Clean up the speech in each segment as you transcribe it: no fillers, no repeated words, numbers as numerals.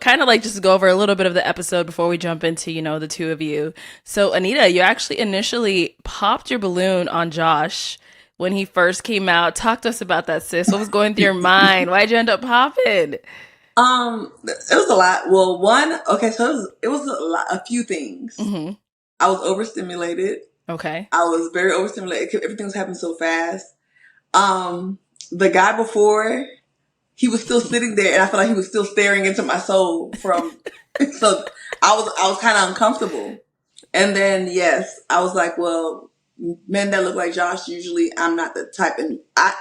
kind of like just to go over a little bit of the episode before we jump into, the two of you. So, Anita, you actually initially popped your balloon on Josh when he first came out. Talk to us about that, sis. What was going through your mind? Why'd you end up popping? It was a lot. Well, okay, so it was a few things. Hmm. I was overstimulated. Okay. I was very overstimulated. Everything was happening so fast. Um, the guy before, he was still sitting there, and I felt like he was still staring into my soul from. So I was kind of uncomfortable. And then yes, I was like, well, men that look like Josh, usually I'm not the type. And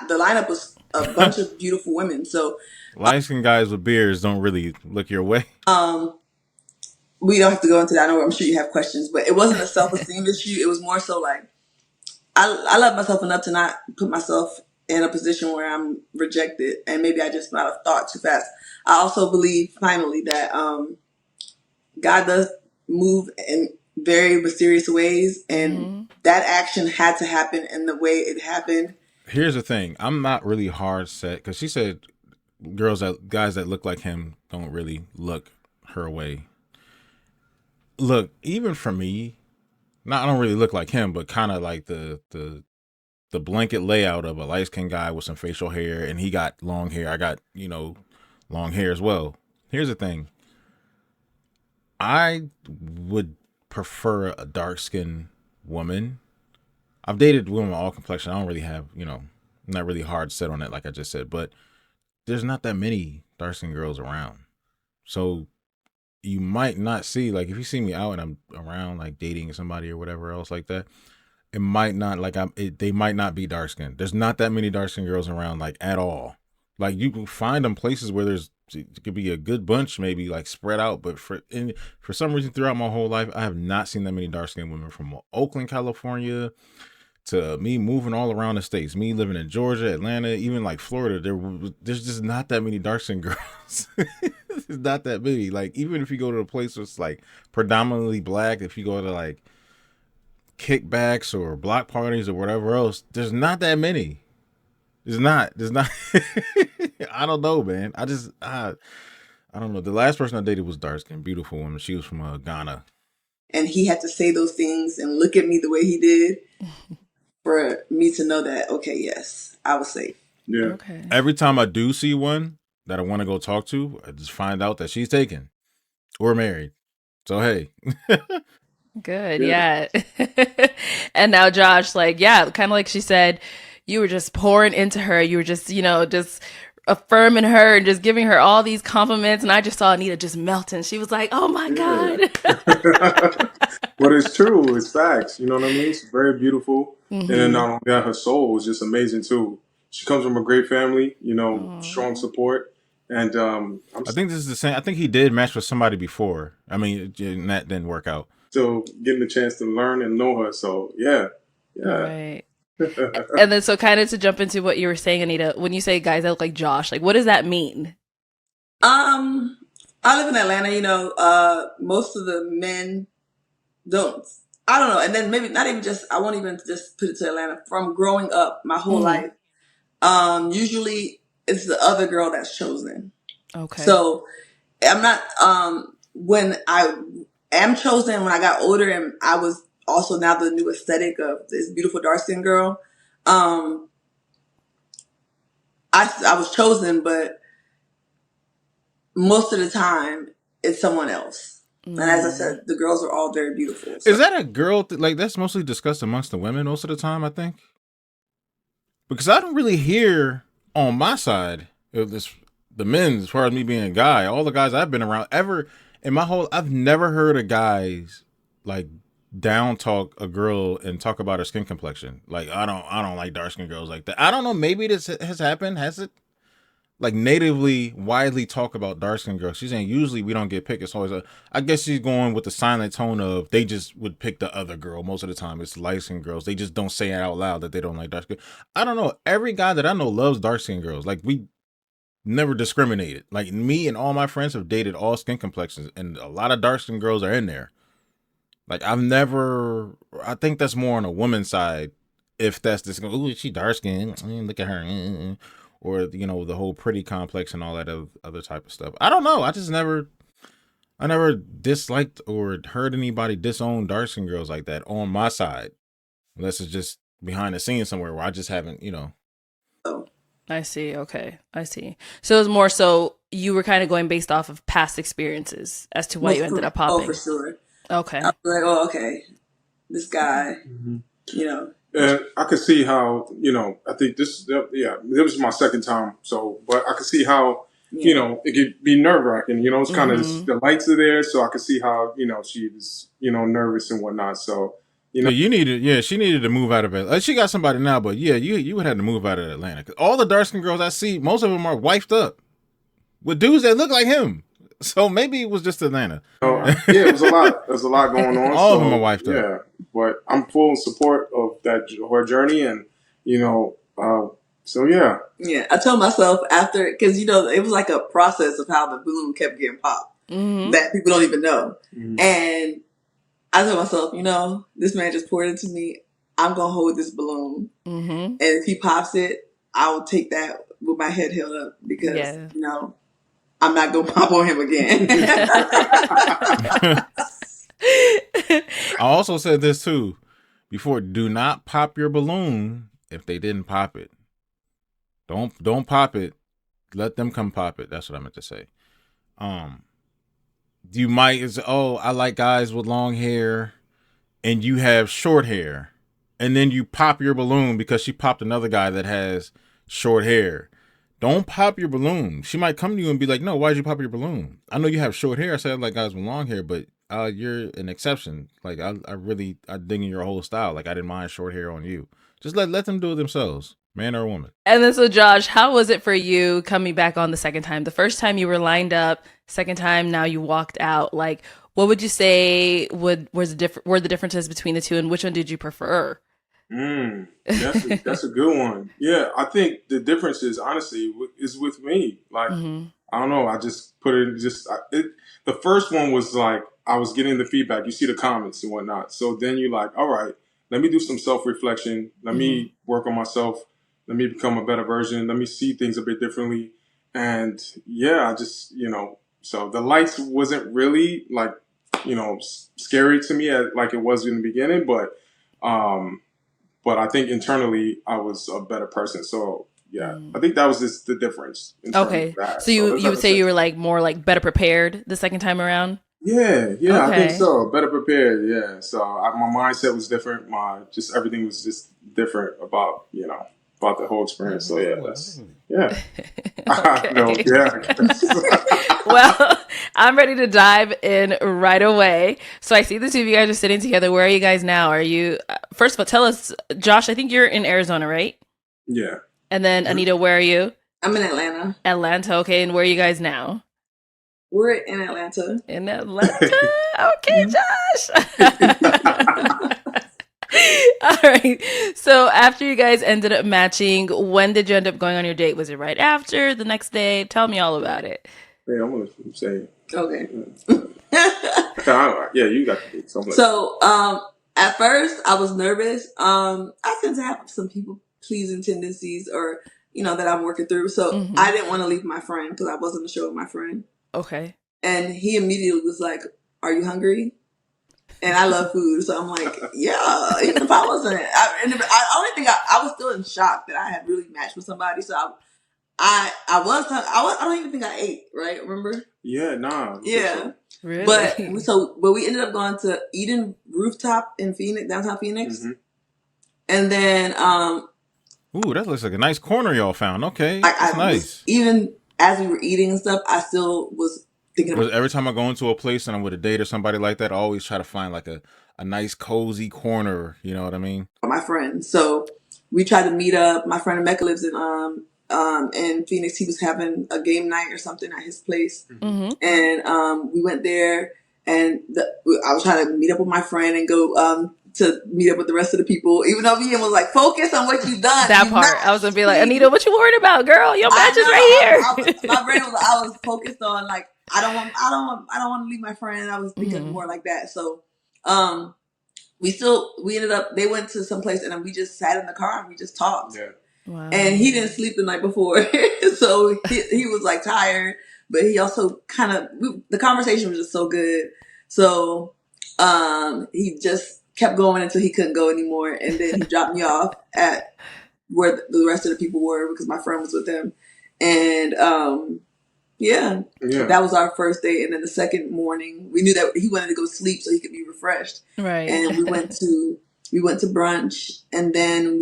the lineup was a bunch of beautiful women. So Light skinned guys with beards don't really look your way. um, we don't have to go into that. I know I'm sure you have questions, but it wasn't a self esteem issue. It was more so like I love myself enough to not put myself in a position where I'm rejected, and maybe I just might have thought too fast. I also believe finally that God does move in very mysterious ways, and Hmm. that action had to happen in the way it happened. Here's the thing. I'm not really hard set because she said guys that look like him don't really look her way. Look, even for me, I don't really look like him, but kind of like the blanket layout of a light skinned guy with some facial hair, and he got long hair. I got long hair as well. Here's the thing. I would prefer a dark skinned woman. I've dated women of all complexion. I don't really have, I'm not really hard set on it, like I just said, but there's not that many dark skinned girls around. So you might not see, like, if you see me out and I'm around, like, dating somebody or whatever else like that, it might not, like, they might not be dark skinned. There's not that many dark skinned girls around, like, at all. Like, you can find them places where it could be a good bunch, maybe, like, spread out, but for some reason throughout my whole life, I have not seen that many dark skinned women from Oakland, California, to me moving all around the states, me living in Georgia, Atlanta, even like Florida. There's just not that many dark skinned girls. There's not that many. Like, even if you go to a place that's like predominantly black, if you go to like kickbacks or block parties or whatever else, there's not that many. There's not. I don't know, man. I don't know. The last person I dated was dark skinned, beautiful woman. She was from Ghana. And he had to say those things and look at me the way he did for me to know that, okay, yes, I was safe. Yeah. Okay. Every time I do see one that I want to go talk to, I just find out that she's taken or married. So hey. Good. Yeah. And now Josh, like, yeah, kind of like she said, you were just pouring into her. You were just, just affirming her and just giving her all these compliments. And I just saw Anita just melting. She was like, oh my God. But it's true. It's facts. You know what I mean? She's very beautiful. And then Hmm. not only that, her soul is just amazing too. She comes from a great family, strong Oh. support. And I'm I think this is the same. I think he did match with somebody before. I mean, and that didn't work out. still getting the chance to learn and know her. So, yeah. Yeah. Right. And then, so kind of to jump into what you were saying, Anita, when you say guys that look like Josh, like, what does that mean? Um, I live in Atlanta, most of the men don't, I don't know. And then maybe not even just, I won't even just put it to Atlanta. From growing up my whole Hmm. life, usually it's the other girl that's chosen. Okay. So I'm not, when I am chosen, when I got older and I was also now the new aesthetic of this beautiful dark skinned girl, um, I was chosen, but most of the time it's someone else. And as I Mm. said, the girls are all very beautiful. So Is that a girl? Like, that's mostly discussed amongst the women most of the time, I think. Because I don't really hear on my side of this, the men, as far as me being a guy, all the guys I've been around ever in my whole, I've never heard of guys like down talk a girl and talk about her skin complexion. Like, I don't like dark skin girls like that. I don't know. Maybe this has happened. Has it? Like, natively widely talk about dark skinned girls. She's saying usually we don't get picked. It's always I guess she's going with the silent tone of they just would pick the other girl. Most of the time it's light skinned girls. They just don't say it out loud that they don't like dark skin. I don't know. Every guy that I know loves dark skinned girls. Like, we never discriminated. Like, me and all my friends have dated all skin complexions, and a lot of dark skinned girls are in there. Like, I think that's more on a woman's side. If that's this, ooh, she dark skinned. Look at her. Or, the whole pretty complex and all that other type of stuff. I don't know. I just never, I never disliked or heard anybody disown dark skinned girls like that on my side, unless it's just behind the scenes somewhere where I just haven't, So, I see. Okay. I see. So it was more so you were kind of going based off of past experiences as to why you ended up oh, for popping. sure. Okay. I was like, oh, okay, this guy, you know. And I could see how, I think it was my second time. So, but I could see how, it could be nerve wracking. It's kind of the lights are there, so I could see how, she was, nervous and whatnot. So, she needed to move out of it. She got somebody now, but yeah, you would have to move out of Atlanta. 'Cause all the dark skinned girls I see, most of them are wifed up with dudes that look like him. So maybe it was just Atlanta. It was a lot. There's a lot going on. All of them are wifed up. Yeah, but I'm full support of her journey, and so yeah. Yeah, I told myself after, because it was like a process of how the balloon kept getting popped that people don't even know. And I told myself, this man just poured into me. I'm gonna hold this balloon, and if he pops it, I will take that with my head held up because I'm not gonna pop on him again. I also said this too before: do not pop your balloon if they didn't pop it. Don't pop it. Let them come pop it. That's what I meant to say. You might I like guys with long hair, and you have short hair, and then you pop your balloon because she popped another guy that has short hair. Don't pop your balloon. She might come to you and be like, "No, why'd you pop your balloon? I know you have short hair." I said I like guys with long hair, but you're an exception. Like I dig in your whole style. Like I didn't mind short hair on you. Just let them do it themselves, man or woman. And then so Josh, how was it for you coming back on the second time? The first time you were lined up, second time now you walked out. Like, what would you say were the differences between the two, and which one did you prefer? That's a good one. Yeah, I think the difference is honestly is with me. Like I don't know. I just put it the first one was like I was getting the feedback. You see the comments and whatnot. So then you're like, all right, let me do some self-reflection. Let me work on myself. Let me become a better version. Let me see things a bit differently. And yeah, I just so the lights wasn't really like scary to me like it was in the beginning, but I think internally I was a better person. So yeah, I think that was just the difference. Okay, so you would say you were like more like better prepared the second time around? Yeah, okay. I think so. Better prepared. Yeah. So my mindset was different. Just everything was just different about about the whole experience. So yeah. Well, I'm ready to dive in right away. So I see the two of you guys are sitting together. Where are you guys now? Are you, first of all, tell us, Josh, I think you're in Arizona, right? Yeah. And then Anita, where are you? I'm in Atlanta. Atlanta, okay. And where are you guys now? We're in Atlanta. In Atlanta? Okay, Josh. All right. So after you guys ended up matching, when did you end up going on your date? Was it right after, the next day? Tell me all about it. Yeah, I'm going to say. Okay. Yeah, you got the date. So, at first I was nervous. I tend to have some people pleasing tendencies or, that I'm working through. So I didn't want to leave my friend because I wasn't sure with my friend. Okay. And he immediately was like, "Are you hungry?" And I love food, so I'm like, "Yeah." Even if I wasn't, I only think I was still in shock that I had really matched with somebody. So I don't even think I ate. Right? Remember? Yeah. Nah. Yeah. Really? But we ended up going to Eden Rooftop in Phoenix, downtown Phoenix, and then ooh, that looks like a nice corner y'all found. Okay, that's nice. Even as we were eating and stuff, I still was thinking about every time I go into a place and I'm with a date or somebody like that, I always try to find like a nice cozy corner. You know what I mean? My friend. So we tried to meet up. My friend Mecca lives in Phoenix. He was having a game night or something at his place, and we went there. And I was trying to meet up with my friend and go to meet up with the rest of the people, even though Ian was like, "Focus on what you've done." That part, I was gonna be like, "Anita, what you worried about, girl? Your match is right here." My brain was, I was focused on like, I don't want to leave my friend. I was thinking more like that. So, we ended up. They went to some place and then we just sat in the car and we just talked. Yeah. Wow. And he didn't sleep the night before, so he was like tired. but he also kind of, the conversation was just so good. So he just kept going until he couldn't go anymore. And then he dropped me off at where the rest of the people were because my friend was with him. And yeah, that was our first date. And then the second morning, we knew that he wanted to go sleep so he could be refreshed. Right. And we went to brunch, and then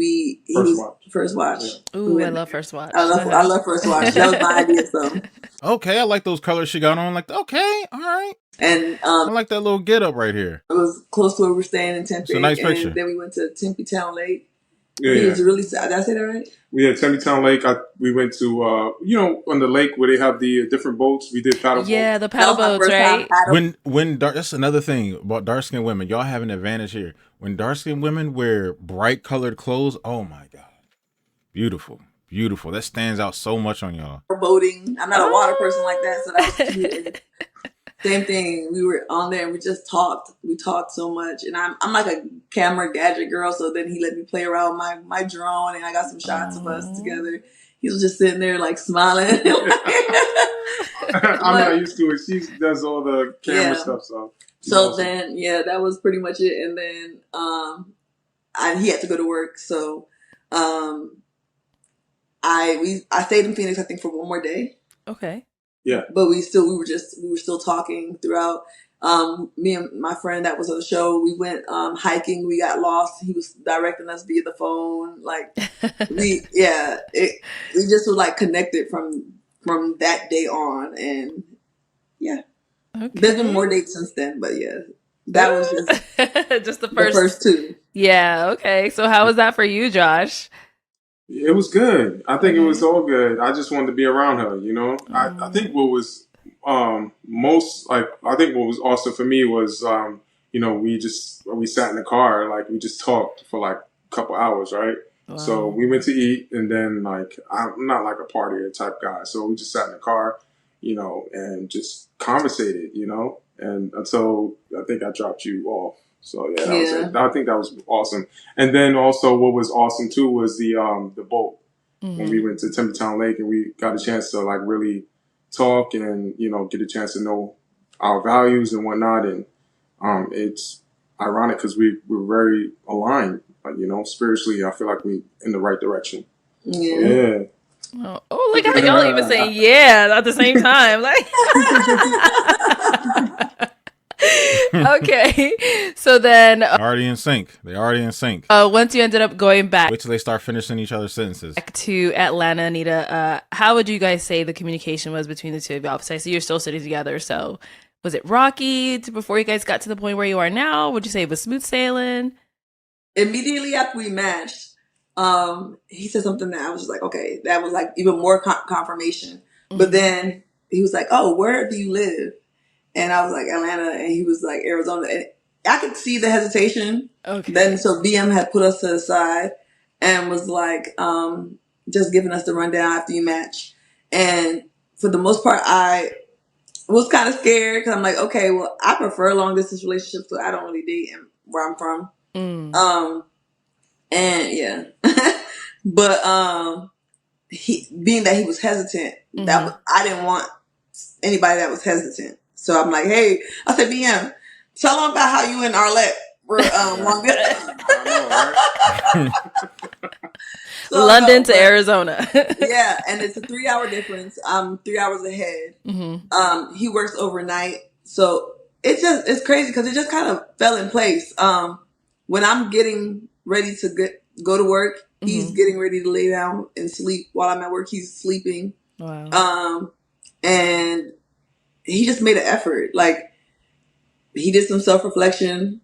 first watch. Yeah. Ooh, I love First Watch. I love First Watch. That was my idea. So okay, I like those colors she got on. Like, okay, all right. And I like that little get up right here. It was close to where we're staying in Tempe. It's a nice picture. And then we went to Tempe Town Lake. Yeah, he was really sad. Did I say that right? We had Tempe Town Lake. We went to, on the lake where they have the different boats. We did paddle boats. Yeah, the paddle boats, right? That's another thing about dark-skinned women. Y'all have an advantage here. When dark-skinned women wear bright-colored clothes, oh my God. Beautiful. Beautiful. That stands out so much on y'all. Boating. I'm not a water person like that, so that was cute. Same thing. We were on there and we just talked. We talked so much. And I'm like a camera gadget girl, so then he let me play around with my drone, and I got some shots of us together. He was just sitting there like smiling. I'm not used to it. She does all the camera stuff. So then, that was pretty much it. And then he had to go to work, so I stayed in Phoenix, I think, for one more day. Okay. Yeah. But we were still talking throughout. Me and my friend that was on the show, we went hiking. We got lost. He was directing us via the phone. Like we just was like connected from that day on. And okay. There's been more dates since then, but that was just the first two. Yeah. Okay. So how was that for you, Josh? It was good. I think it was all good. I just wanted to be around her, you know. I think what was what was awesome for me was we sat in the car, like we just talked for like a couple hours, right? Wow. So we went to eat, and then like I'm not like a partier type guy, so we just sat in the car, and just conversated, and until I think I dropped you off. So that was it. I think that was awesome. And then also what was awesome too was the boat. Mm-hmm. When we went to Tempe Town Lake and we got a chance to like really talk and, get a chance to know our values and whatnot. And it's ironic because we're very aligned, spiritually. I feel like we in the right direction. Yeah. Oh, look how y'all even say at the same time. Like okay, so then already in sync. They already in sync. Once you ended up going back, wait till they start finishing each other's sentences. Back to Atlanta, Anita. How would you guys say the communication was between the two of y'all? So you're still sitting together. So was it rocky before you guys got to the point where you are now? Would you say it was smooth sailing? Immediately after we matched, he said something that I was just like, okay, that was like even more confirmation. Mm-hmm. But then he was like, oh, where do you live? And I was like, Atlanta, and he was like, Arizona. And I could see the hesitation. Okay. Then, so BM had put us to the side and was like, just giving us the rundown after you match. And for the most part, I was kind of scared because I'm like, okay, well, I prefer long distance relationships, so I don't really date where I'm from. But being that he was hesitant, I didn't want anybody that was hesitant. So I'm like, hey, I said, BM, tell them about how you and Arlette were long distance. London to Arizona. Yeah, and it's a 3-hour difference. I'm 3 hours ahead. Mm-hmm. He works overnight, so it's crazy because it just kind of fell in place. When I'm getting ready to go to work, he's getting ready to lay down and sleep. While I'm at work, he's sleeping. Wow. And he just made an effort. Like, he did some self-reflection.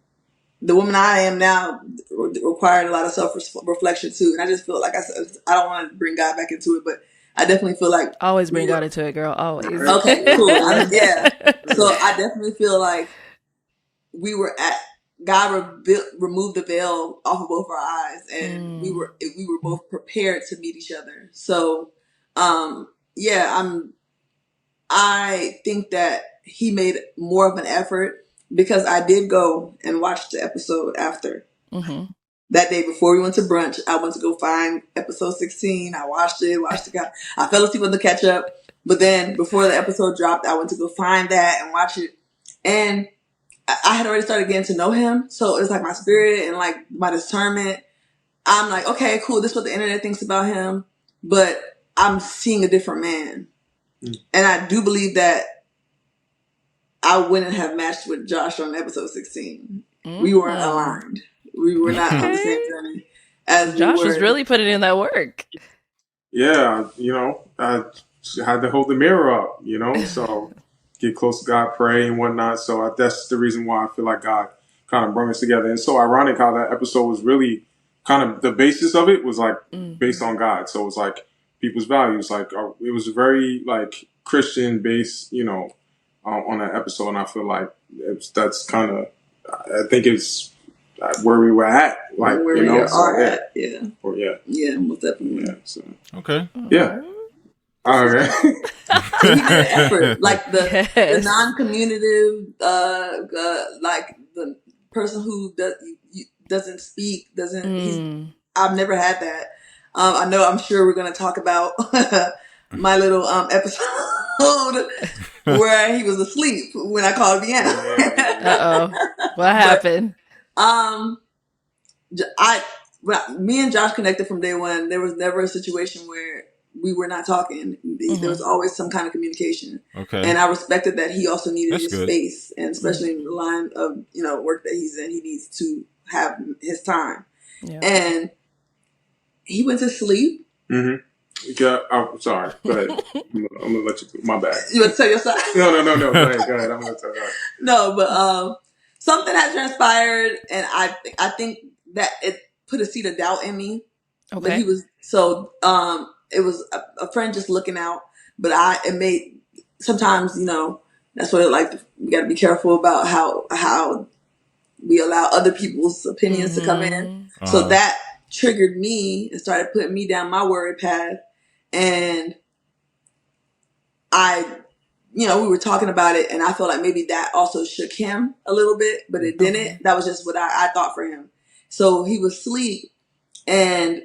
The woman I am now required a lot of self-reflection too. And I just feel like I don't want to bring God back into it, but I definitely feel like... Always bring God into it, girl. Always. Okay, cool. So I definitely feel like God removed the veil off of both our eyes, and we were both prepared to meet each other. So, I think that he made more of an effort because I did go and watch the episode after. Mm-hmm. that day before we went to brunch, I went to go find episode 16. I watched it. I fell asleep on the catch up. But then before the episode dropped, I went to go find that and watch it. And I had already started getting to know him. So it was like my spirit and like my discernment. I'm like, okay, cool. This is what the internet thinks about him. But I'm seeing a different man. And I do believe that I wouldn't have matched with Josh on episode 16. We weren't aligned. We were not on the same journey as Josh we were. was really putting in that work. Yeah, I had to hold the mirror up, so get close to God, pray and whatnot. So that's the reason why I feel like God kind of brought us together. And so ironic how that episode was really kind of the basis of it was like based on God. So it was like people's values, like it was very like Christian based, on that episode. And I feel like that's kind of, I think it's where we were at, like where we are at, yeah. Or yeah, most definitely. Yeah. So Okay. yeah. All right. So he did an effort, like the non-communicative, like the person who doesn't speak, doesn't. I've never had that. I'm sure we're going to talk about my little episode where he was asleep when I called BM. What happened? Me and Josh connected from day one. There was never a situation where we were not talking. There was always some kind of communication. Okay. And I respected that he also needed That's his good. space, and especially in the line of work that he's in, he needs to have his time. Yeah. And he went to sleep. Mm-hmm. Yeah, I'm sorry. Go ahead. I'm gonna let you. My bad. You want to tell your side? No. Go ahead. I'm gonna tell you. No, but something had transpired, and I think that it put a seed of doubt in me. Okay. But he was it was a friend just looking out. But it made sometimes that's what we got to be careful about how we allow other people's opinions to come in. So that triggered me and started putting me down my worry path. And we were talking about it, and I felt like maybe that also shook him a little bit, but it didn't. That was just what I thought for him. So he was asleep, and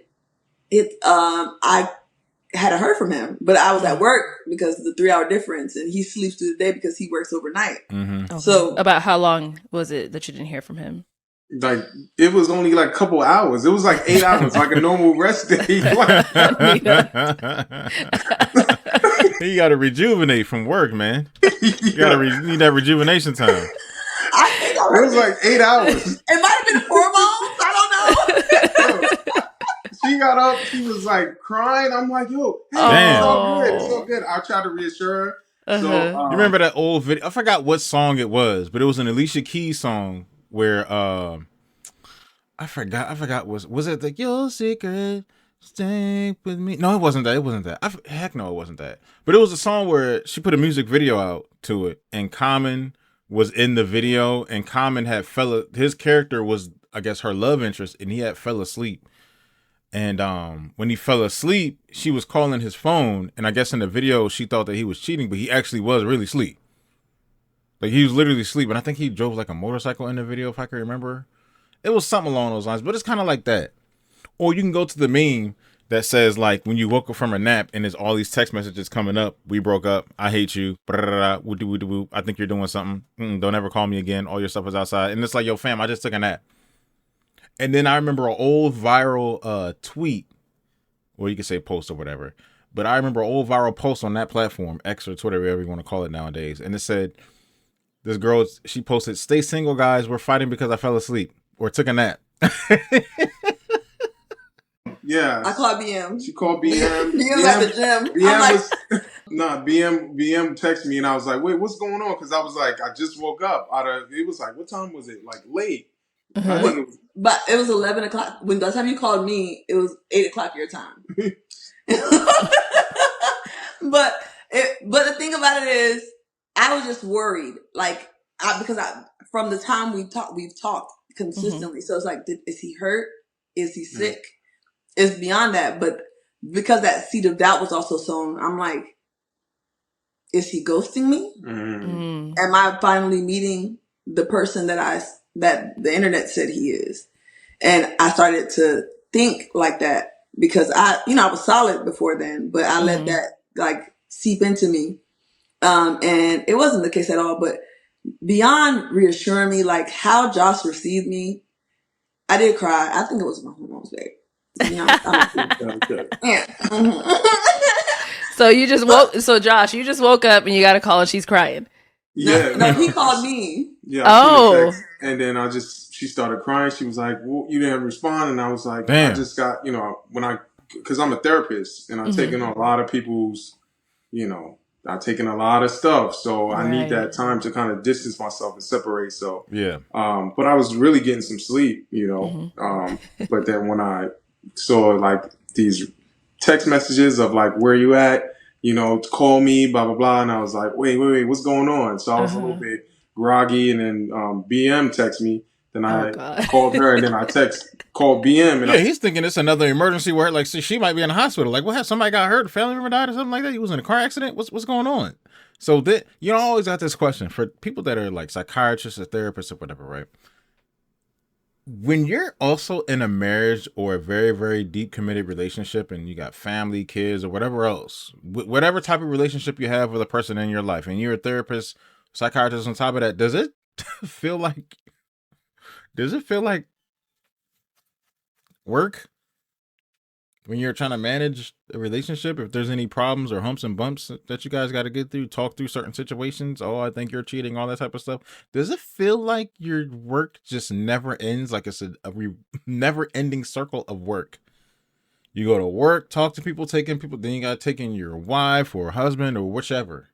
I hadn't heard from him, but I was at work because of the 3-hour difference, and he sleeps through the day because he works overnight. Okay. So about how long was it that you didn't hear from him? Like it was only like a couple hours. It was like 8 hours, like a normal rest day. You got to rejuvenate from work, man. You got to need that rejuvenation time. I think it was like 8 hours. It might have been hormones. I don't know. She got up. She was like crying. I'm like, yo, hey, it's all good. I tried to reassure her. So you remember that old video? I forgot what song it was, but it was an Alicia Keys song where I forgot was it like your secret stay with me? No, it wasn't that. Heck no, it wasn't that. But it was a song where she put a music video out to it, and Common was in the video, and Common had his character was, I guess, her love interest, and he had fell asleep. And when he fell asleep, she was calling his phone, and I guess in the video she thought that he was cheating, but he actually was really asleep. Like he was literally asleep, and I think he drove like a motorcycle in the video, if I can remember. It was something along those lines, but it's kind of like that. Or you can go to the meme that says like when you woke up from a nap and there's all these text messages coming up. We broke up. I hate you. I think you're doing something. Don't ever call me again. All your stuff is outside. And it's like, yo, fam, I just took a nap. And then I remember an old viral tweet, or you could say post or whatever. But I remember an old viral post on that platform, X or Twitter, whatever you want to call it nowadays. And it said, this girl, she posted, "Stay single, guys. We're fighting because I fell asleep or took a nap." Yeah. I called BM. She called BM. BM at the gym. BM texted me, and I was like, wait, what's going on? Because I was like, I just woke up it was like, what time was it? Like late. I think it was, but it was 11 o'clock. When by the time you called me, it was 8 o'clock your time. But the thing about it is, I was just worried, like from the time we've talked consistently. So it's like, is he hurt? Is he sick? It's beyond that. But because that seed of doubt was also sown, I'm like, is he ghosting me? Am I finally meeting the person that the internet said he is? And I started to think like that because I was solid before then, but I let that like seep into me. And it wasn't the case at all, but beyond reassuring me, like how Josh received me, I did cry. I think it was my hormones, babe. Yeah. So you just woke. So Josh, you just woke up and you got a call and she's crying. No, he called me. Yeah, I seen the text, and then she started crying. She was like, well, you didn't respond. And I was like, Damn. I just got, because I'm a therapist and I've taken on a lot of people's, I've taken a lot of stuff. So I need that time to kind of distance myself and separate. So, yeah. But I was really getting some sleep, but then when I saw like these text messages of like, where you at? Call me, blah, blah, blah. And I was like, wait, what's going on? So I was a little bit groggy, and then BM texted me. Then I called her, and then I called BM. And he's thinking it's another emergency where like she might be in the hospital. Like, what? Somebody got hurt? A family member died or something like that? He was in a car accident? What's going on? So that always got this question for people that are like psychiatrists or therapists or whatever, right? When you're also in a marriage or a very, very deep committed relationship and you got family, kids, or whatever else, whatever type of relationship you have with a person in your life, and you're a therapist, psychiatrist on top of that, does it feel like work when you're trying to manage a relationship? If there's any problems or humps and bumps that you guys got to get through, talk through certain situations, I think you're cheating, all that type of stuff, does it feel like your work just never ends? Like it's a never ending circle of work. You go to work, talk to people, take in people, then you got to take in your wife or husband or whichever.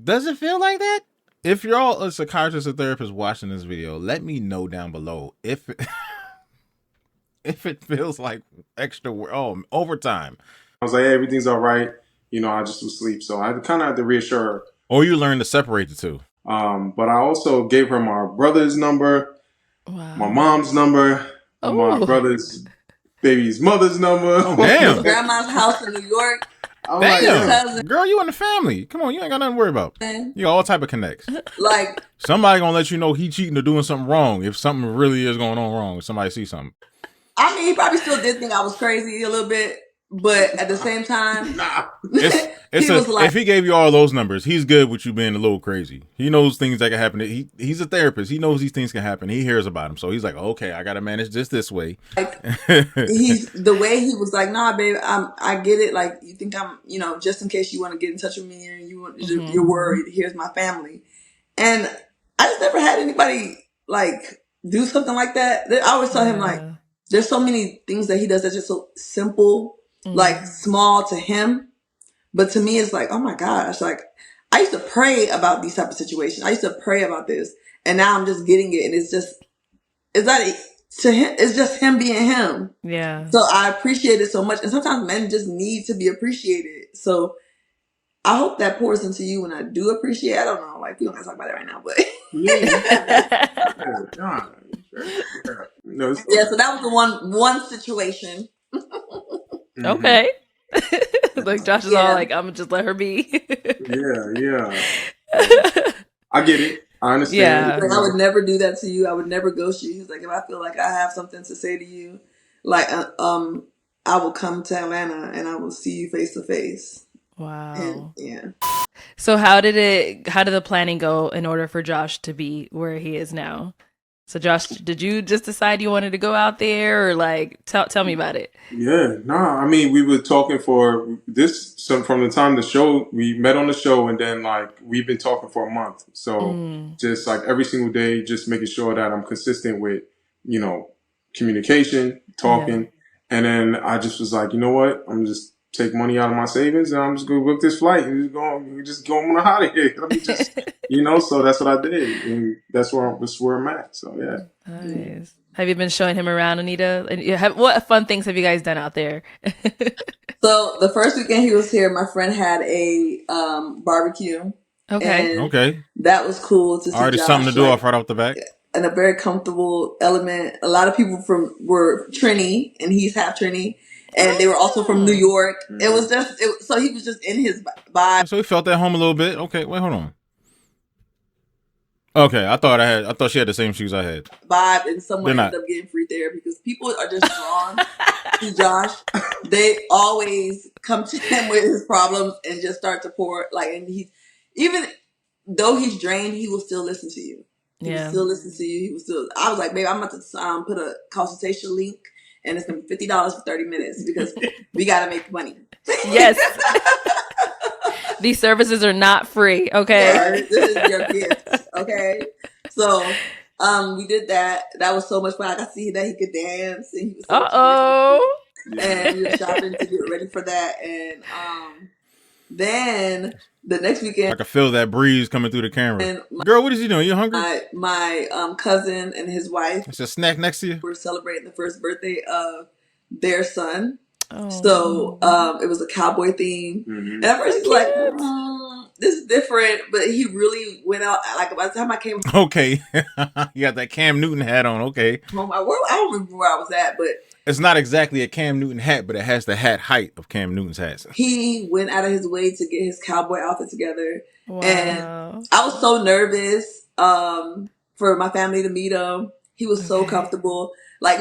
Does it feel like that? If you're all a psychiatrist or therapist watching this video, let me know down below if it feels like extra overtime. I was like, hey, everything's all right. I just was asleep. So I kind of had to reassure her. Or you learned to separate the two. But I also gave her my brother's number, my mom's number, my brother's baby's mother's number. Oh, damn. Grandma's house in New York. Damn. Girl, you in the family. Come on, you ain't got nothing to worry about. You got all type of connects. Like somebody gonna let you know he cheating or doing something wrong if something really is going on wrong. If somebody sees something. I mean, he probably still did think I was crazy a little bit, but at the same time, if he gave you all those numbers, he's good with you being a little crazy. He knows things that can happen. He's a therapist. He knows these things can happen. He hears about them, so he's like, okay, I got to manage this way. Like he's the way he was like, nah, babe, I get it. Like you think I'm, just in case you want to get in touch with me and you're worried. Here's my family, and I just never had anybody like do something like that. I always tell him like, there's so many things that he does that's just so simple, like small to him. But to me, it's like, oh my gosh, like I used to pray about these type of situations. I used to pray about this, and now I'm just getting it. And it's to him, it's just him being him. Yeah. So I appreciate it so much. And sometimes men just need to be appreciated. So I hope that pours into you when I do appreciate. I don't know, like we don't have to talk about it right now, but yeah. So that was the one situation. Okay. Like Josh is all like, I'm gonna just let her be. Yeah. I get it. I understand. Yeah. Like, I would never do that to you. I would never ghost you. He's like, if I feel like I have something to say to you, like I will come to Atlanta and I will see you face to face. Wow. And, yeah. So how did the planning go in order for Josh to be where he is now? So Josh, did you just decide you wanted to go out there, or like tell me about it? Yeah, I mean, we were talking for this from the time the show, we met on the show, and then like we've been talking for a month. So just like every single day, just making sure that I'm consistent with, communication, talking. Yeah. And then I just was like, you know what? I'm just take money out of my savings and I'm just going to book this flight and just going out of here. Let me just, so that's what I did. And that's where I'm at. So, yeah. Nice. Have you been showing him around, Anita? And what fun things have you guys done out there? So the first weekend he was here, my friend had a barbecue. Okay. Okay. That was cool to see. Already Josh, something to do off right off the back. And a very comfortable element. A lot of people were Trini, and he's half Trini. And they were also from New York. It was so he was just in his vibe. So he felt at home a little bit. Okay, wait, hold on. Okay, I thought she had the same shoes I had. Vibe, and They're someone ended not. up getting free therapy because people are just drawn to Josh. They always come to him with his problems and just start to pour. Like, and he's even though he's drained, he will still listen to you. He will Yeah. still listen to you. He will still. I was like, babe, I'm about to put a consultation link, and it's gonna be $50 for 30 minutes because we gotta make money. Yes. These services are not free, okay? Yeah, this is your gift, okay? So, we did that. That was so much fun. I got to see that he could dance, and he was so cute. Uh-oh. And we were shopping to get ready for that. And then the next I weekend, could feel that breeze coming through the camera. and Girl, what is you doing? You hungry? my cousin and his wife It's a snack next to you. were celebrating the first birthday of their son. Oh. So it was a cowboy theme. And at first he's like, this is different, but he really went out. Like by the time I came Okay. You got that Cam Newton hat on. Okay. home, I don't remember where I was at, but It's not exactly a Cam Newton hat, but it has the hat height of Cam Newton's hats. he went out of his way to get his cowboy outfit together. Wow. And I was so nervous for my family to meet him. He was so comfortable. Like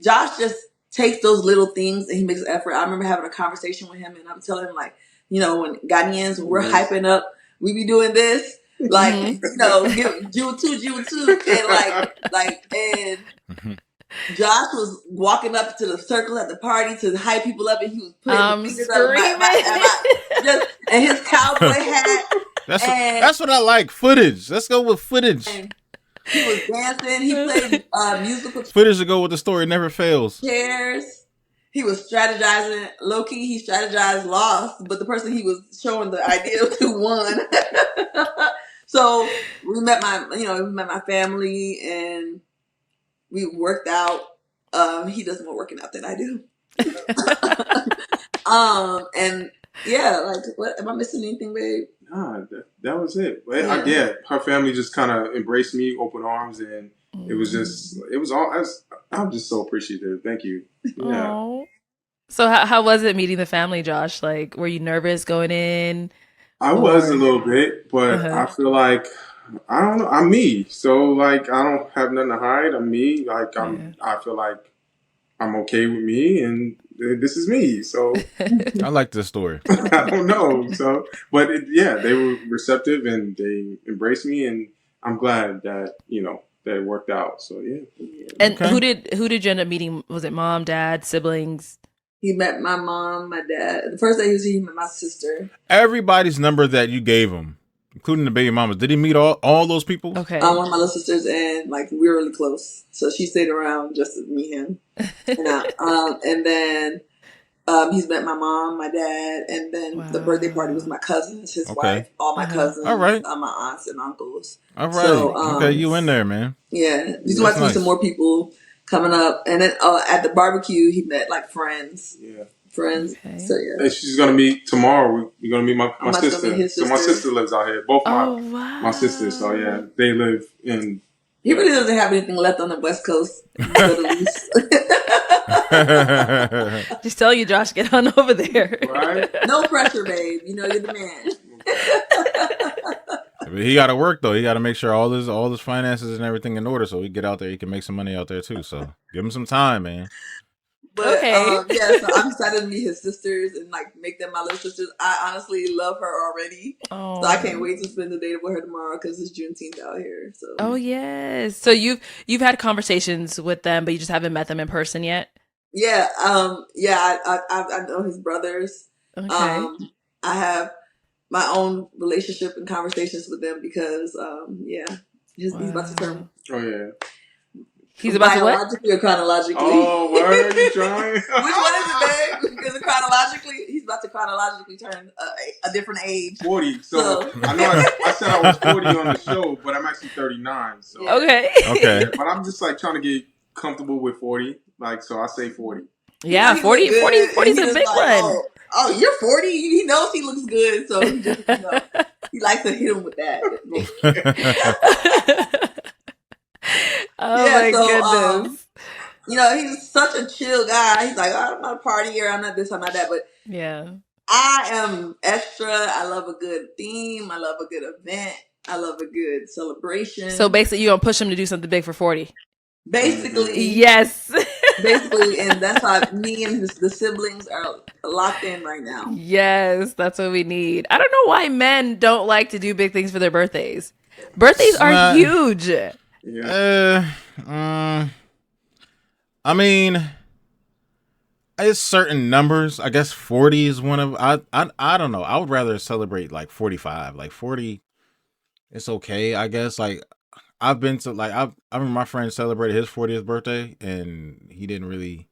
Josh just takes those little things and he makes an effort. I remember having a conversation with him and I'm telling him like, when Ghanaians, when we're hyping up, we be doing this. Like, give Jewel 2. And Josh was walking up to the circle at the party to hype people up, and he was putting his fingers up and his cowboy hat. That's what I like. Footage. Let's go with footage. And he was dancing. He played musical footage to go with the story. Never fails. chairs. He was strategizing. Low key, he strategized, lost, but the person he was showing the idea to won. So we met my family and we worked out. He does more working out than I do. And yeah, like, what am I missing anything, babe? Nah, that was it. But yeah, her family just kind of embraced me, open arms, and it was all. I'm just so appreciative. Thank you. Yeah. Aww. So how was it meeting the family, Josh? Like, were you nervous going in? I was a little bit, but I feel like I don't know. I'm me, so like I don't have nothing to hide. I'm me. Like I feel like I'm okay with me, and this is me. So I like this story. I don't know. So, but they were receptive and they embraced me, and I'm glad that that it worked out. So yeah. And who did you end up meeting? Was it mom, dad, siblings? He met my mom, my dad. The first day he met my sister. Everybody's number that you gave him, including the baby mamas, did he meet all those people? Okay. One of my little sisters, and like we were really close, so she stayed around just to meet him. And then he's met my mom, my dad, and then the birthday party was my cousins, his wife, all my cousins, all right, my aunts and uncles. All right, so, okay, you in there, man? Yeah, you might see some more people coming up, and then at the barbecue he met like friends. Yeah. Friends. Okay. So yeah. And she's gonna meet tomorrow. We're gonna meet my sister. So my sister lives out here. Both my sisters. So yeah, they live in. He really doesn't have anything left on the West Coast. Just tell you, Josh, get on over there. Right? No pressure, babe. You're the man. He got to work though. He got to make sure all his finances and everything in order, so he get out there. He can make some money out there too. So give him some time, man. But so I'm excited to meet his sisters and like make them my little sisters. I honestly love her already, so I can't wait to spend the day with her tomorrow because it's Juneteenth out here. So yes, so you've had conversations with them, but you just haven't met them in person yet. Yeah, I know his brothers. Okay. I have my own relationship and conversations with them because he's about to turn. Oh yeah. He's about to what? Biologically or chronologically? Oh, where are you trying? Which one is it, babe? Because chronologically, he's about to chronologically turn a different age. 40. So I know I said I was 40 on the show, but I'm actually 39. So okay. But I'm just like trying to get comfortable with 40. Like, so I say 40. Yeah, 40 is a big one. Oh, you're 40? He knows he looks good, so he just, he likes to hit him with that. My goodness. He's such a chill guy. He's like, I'm not a partier, I'm not this, I'm not that. But yeah, I am extra. I love a good theme. I love a good event. I love a good celebration. So basically, you're gonna push him to do something big for 40. Basically, Yes. basically, and that's why me and the siblings are locked in right now. Yes, that's what we need. I don't know why men don't like to do big things for their birthdays. Birthdays are huge. Yeah. I mean, it's certain numbers. I guess 40 is one of. I don't know. I would rather celebrate like 45. Like 40, it's okay. I guess like I've been to like I remember my friend celebrated his 40th birthday and he didn't really.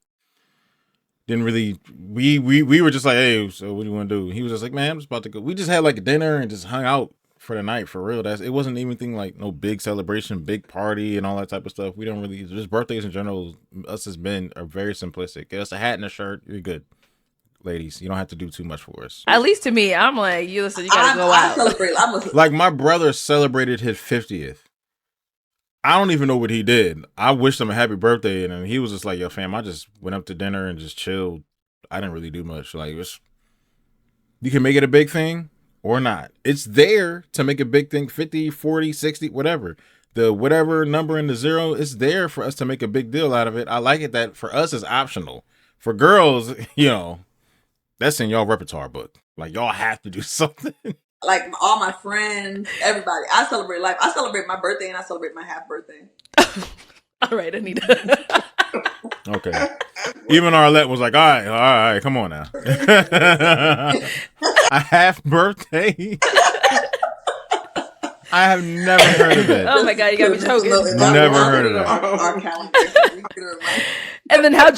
We were just like, hey, so what do you want to do? He was just like, man, I'm just about to go. We just had like a dinner and just hung out for the night for real. It wasn't even anything like no big celebration, big party and all that type of stuff. We don't really, just birthdays in general, us as men are very simplistic. Get us a hat and a shirt, you're good. Ladies, you don't have to do too much for us. At least to me, I'm like, you listen, you gotta go out. I celebrate. Like my brother celebrated his 50th. I don't even know what he did. I wished him a happy birthday, and then he was just like, yo, fam, I just went up to dinner and just chilled. I didn't really do much. Like, you can make it a big thing or not. It's there to make a big thing, 50, 40, 60, whatever. The whatever number in the zero is there for us to make a big deal out of it. I like it that for us it's optional. For girls, that's in y'all repertoire book. Like, y'all have to do something. Like all my friends, everybody. I celebrate life. I celebrate my birthday and I celebrate my half birthday. All right, Anita. Okay. Even Arlette was like, all right, come on now. A half birthday? I have never heard of it. Oh my God, you got me choking. Never heard of that. Our calendar. And then how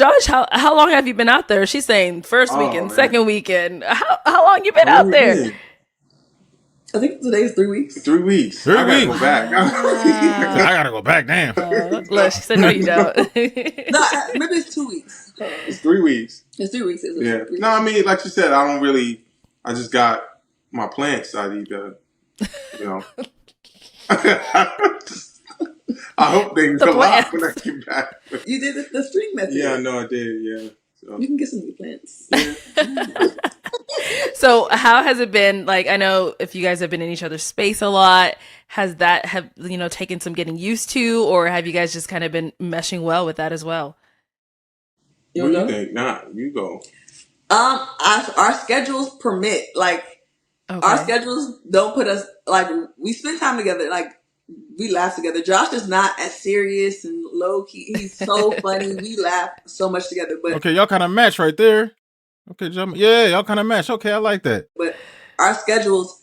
long have you been out there? She's saying first weekend, man. second weekend. How long you been out there? I think today's 3 weeks. 3 weeks. I gotta go back. I gotta go back, damn. Look, she said no, you don't. No, maybe it's 2 weeks. It's 3 weeks. It's 3 weeks. Yeah. No, I mean, like you said, I just got my plants. I need to, I hope they come out when I get back. You did the string method. Yeah, I know I did. Yeah. So. You can get some new plants. Yeah. So how has it been? Like, I know if you guys have been in each other's space a lot, has that taken some getting used to, or have you guys just kind of been meshing well with that as well? What do you think? Nah, you go. Our schedules permit. Like, Okay. our schedules don't put us, like, we spend time together. Like, we laugh together. Josh is not as serious and low key. He's so funny. We laugh so much together. But okay, y'all kind of match right there. Okay, yeah, y'all kind of match. Okay, I like that. But our schedules,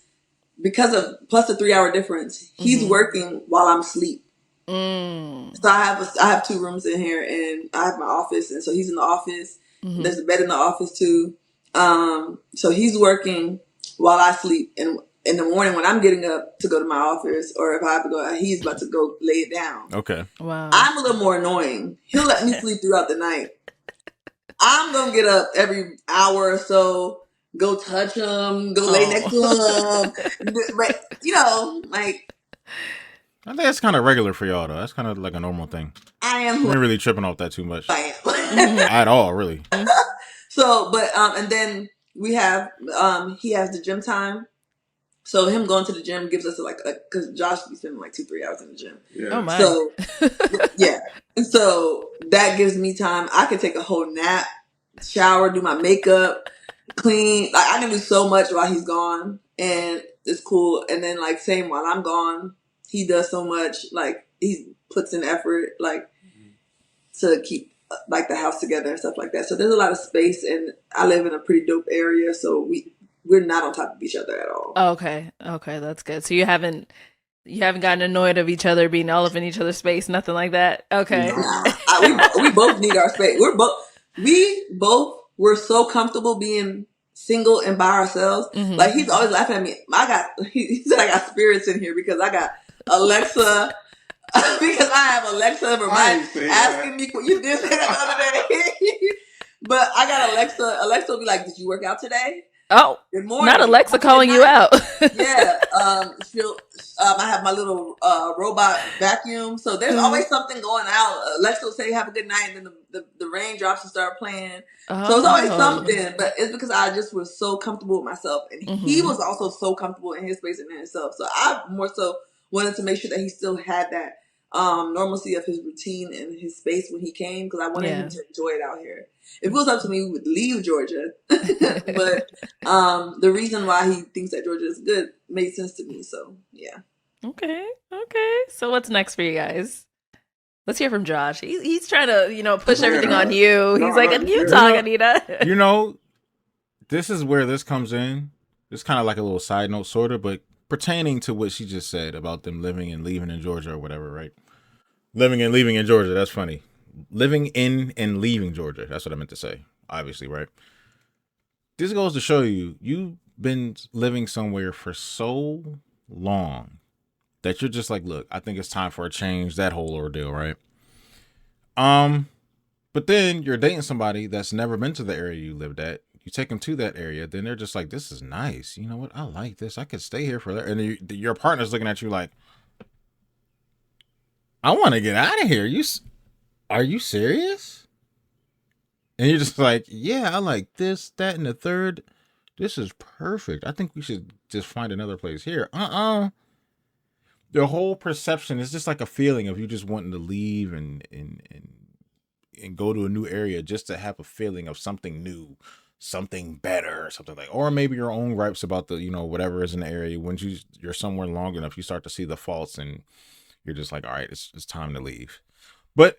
because of plus the 3-hour difference, he's working while I'm asleep. So I have 2 rooms in here, and I have my office, and so he's in the office. There's a bed in the office too. So he's working while I sleep, and in the morning when I'm getting up to go to my office, or if I have to go, he's about to go lay it down. Okay. Wow. I'm a little more annoying. He'll let me sleep throughout the night. I'm gonna get up every hour or so, go touch him, go lay next to him. But like, I think that's kind of regular for y'all though. That's kind of like a normal thing. I am who I ain't really tripping off that too much I am. at all, really. So, but and then we have he has the gym time. So him going to the gym gives us because Josh be spending like 2-3 hours in the gym. Yeah. Oh my. So yeah, and so that gives me time. I can take a whole nap, shower, do my makeup, clean. Like, I can do so much while he's gone, and it's cool. And then like same while I'm gone, he does so much. Like, he puts in effort, like, to keep like the house together and stuff like that. So there's a lot of space, and I live in a pretty dope area, so we're not on top of each other at all. Okay, that's good. So you haven't gotten annoyed of each other being all up in each other's space, nothing like that. Okay. We both need our space. We're so comfortable being single and by ourselves. Like, he's always laughing at me. He said I got spirits in here because I got Alexa. Because I have Alexa remind asking me. You did say that the other day. But I got Alexa. Alexa will be like, "Did you work out today?" Oh, good morning. Not Alexa calling you out. Yeah. I have my little robot vacuum. So there's always something going out. Alexa will say, "Have a good night," and then the raindrops will start playing. So it's always something. But it's because I just was so comfortable with myself, and he was also so comfortable in his space and in himself. So I more so wanted to make sure that he still had that normalcy of his routine and his space when he came, because I wanted him to enjoy it out here. If it was up to me, we would leave Georgia. But the reason why he thinks that Georgia is good made sense to me. So yeah. Okay. So what's next for you guys? Let's hear from Josh. He's trying to, push everything on you. He's like, you talk, Anita. You know, this is where this comes in. It's kind of like a little side note, sort of, but pertaining to what she just said about them living and leaving in Georgia or whatever, right? Living and leaving in Georgia. That's funny. Living in and leaving Georgia. That's what I meant to say, obviously, right? This goes to show you, you've been living somewhere for so long that you're just like, look, I think it's time for a change, that whole ordeal, right? But then you're dating somebody that's never been to the area you lived at. You take them to that area, then they're just like, this is nice. You know what? I like this. I could stay here for that. And your partner's looking at you like, I want to get out of here. Are you serious? And you're just like, yeah, I like this, that, and the third. This is perfect. I think we should just find another place here. The whole perception is just like a feeling of you just wanting to leave and go to a new area just to have a feeling of something new, something better, something like, or maybe your own gripes about the, whatever is in the area. When you're somewhere long enough, you start to see the faults and you're just like, all right, it's time to leave. But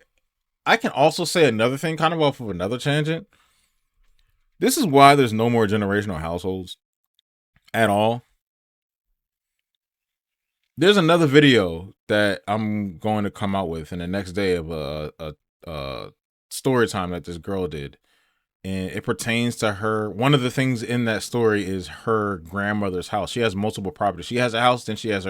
I can also say another thing, kind of off of another tangent. This is why there's no more generational households at all. There's another video that I'm going to come out with in the next day of a story time that this girl did. And it pertains to her. One of the things in that story is her grandmother's house. She has multiple properties. She has a house, then she has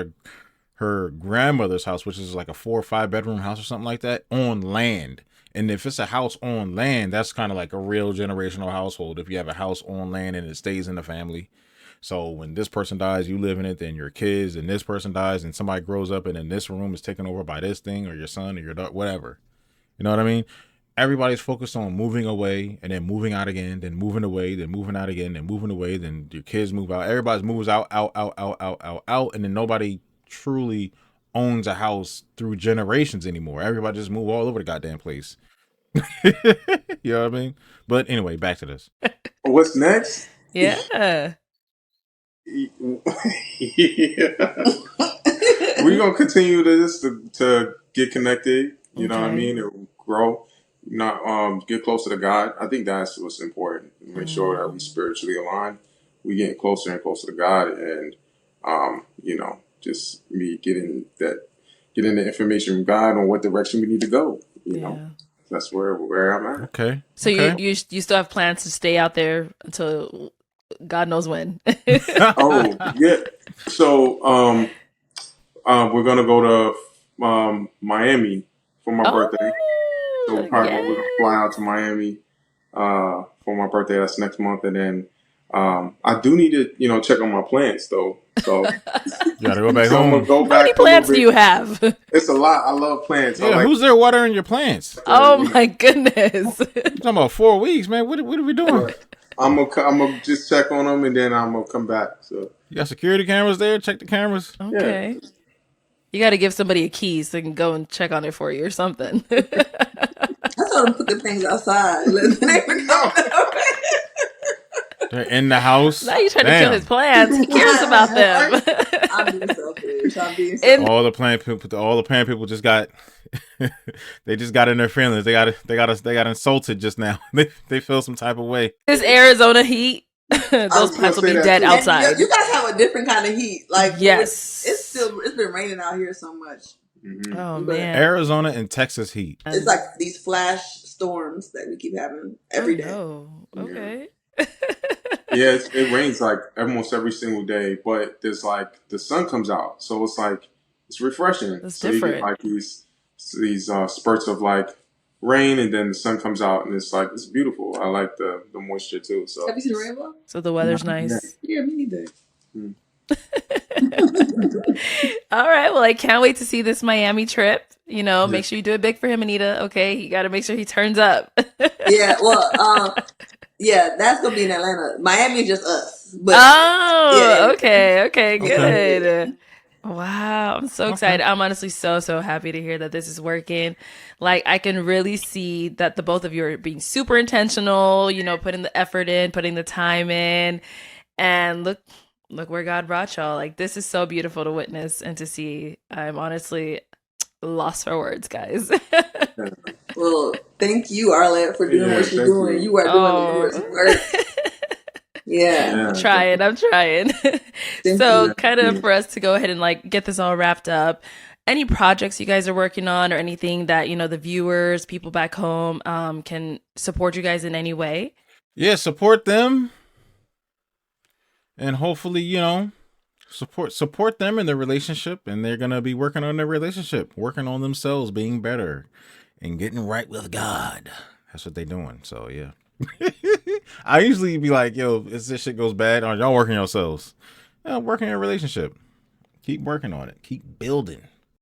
her grandmother's house, which is like a 4 or 5 bedroom house or something like that, on land. And if it's a house on land, that's kind of like a real generational household. If you have a house on land and it stays in the family. So when this person dies, you live in it, then your kids, and this person dies, and somebody grows up, and then this room is taken over by this thing, or your son, or your daughter, whatever. You know what I mean? Everybody's focused on moving away, and then moving out again, then moving away, then moving out again, then moving away, then your kids move out. Everybody moves out, and then nobody truly owns a house through generations anymore. Everybody just move all over the goddamn place. You know what I mean? But anyway, back to this. What's next? Yeah. Yeah. We're gonna continue to get connected. You know what I mean? And grow. Get closer to God. I think that's what's important. Make sure that we spiritually align. We getting closer and closer to God, and just me getting the information from God on what direction we need to go. You know, that's where I'm at. Okay. So you still have plans to stay out there until God knows when? Oh yeah. So we're gonna go to Miami for my birthday. So we're gonna fly out to Miami for my birthday. That's next month, and then I do need to check on my plants though. So you gotta go back home. How many plants do you have? It's a lot. I love plants. Yeah, who's there watering your plants? Oh my goodness! You're talking about 4 weeks, man. What are we doing? I'm gonna just check on them, and then I'm gonna come back. So you got security cameras there? Check the cameras. Okay. Yeah. You got to give somebody a key so they can go and check on it for you or something. I told them put the things outside. They're in the house. Now you're trying to kill his plants. He cares about them. I'm being selfish. All the plant people just got they just got in their feelings. They got insulted just now. They feel some type of way. This Arizona heat. Those plants will be dead outside. You guys have a different kind of heat. Like yes, it's been raining out here so much. Mm-hmm. Oh man, Arizona and Texas heat. It's like these flash storms that we keep having every day. Oh, okay. Yeah, it rains like almost every single day, but there's like the sun comes out, so it's refreshing. It's so different. You get like these spurts of like rain, and then the sun comes out, and it's beautiful. I like the moisture too. So have you seen a rainbow? So the weather's nice. Yeah, me neither. All right. Well, I can't wait to see this Miami trip. Make sure you do it big for him, Anita. Okay, you got to make sure he turns up. Yeah. Well, yeah, that's gonna be in Atlanta. Miami is just us. But okay, good. Wow, I'm so Okay. excited. I'm honestly so happy to hear that this is working. Like I can really see that the both of you are being super intentional, putting the effort in, putting the time in, and look where God brought y'all. Like this is so beautiful to witness and to see. I'm honestly lost for words, guys. Yeah, Well, thank you, Arlette, for doing yeah, what you're thank doing. you. You are doing the Lord's Oh. work. Yeah. I'm Yeah, trying. I'm trying. Thank So, you. yeah, kind of yeah. for us to go ahead and like get this all wrapped up, any projects you guys are working on or anything that, the viewers, people back home, can support you guys in any way? Yeah, support them, and hopefully, support them in their relationship, and they're gonna be working on their relationship, working on themselves, being better, and getting right with God. That's what they're doing. So yeah. I usually be like, yo, if this shit goes bad, y'all working yourselves. Yeah, working your relationship. Keep working on it. Keep building.